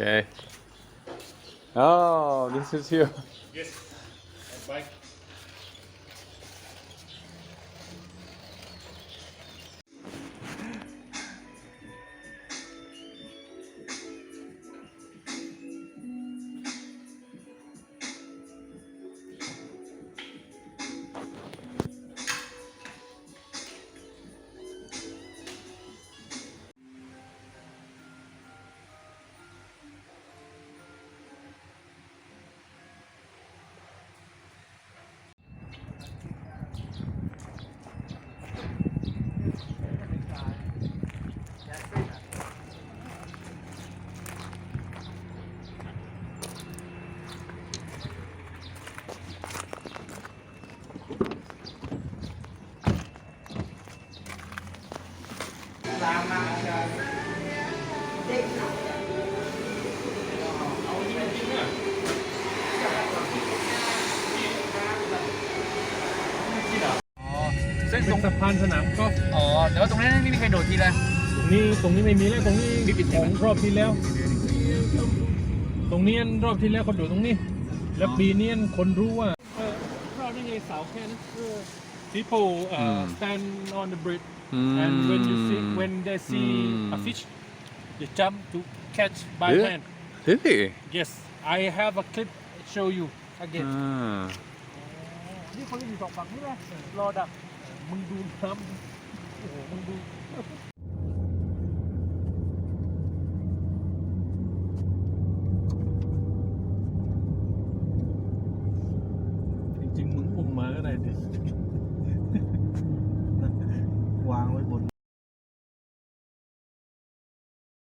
Okay. Oh, this is you. Yes. Bike.เส้น เป็ ตร น ง สะพานสนามกอล์ฟ อ๋อแต่ว่าตรงนั้นไม่มีใครโดดทีเลย ตรงนี้ไม่มีแล้วตรงนี้ มีปิดใช่ ข ไหม องรอบที่แล้ว ตรงนี้รอบที่แล้วเขาดูตรงนี้ แล้วปีนี้คนรู้ว่ารอบนี้ไงเสาแค่นั้นpeople stand on the bridge and when they see a fish they jump to catch by Yeah. hand Really? yes I have a clip show you again Ah. นี่คนอยู่สองฝั่งนี่แหละรอดักมึงดูน้ำโอ้โหมึงดู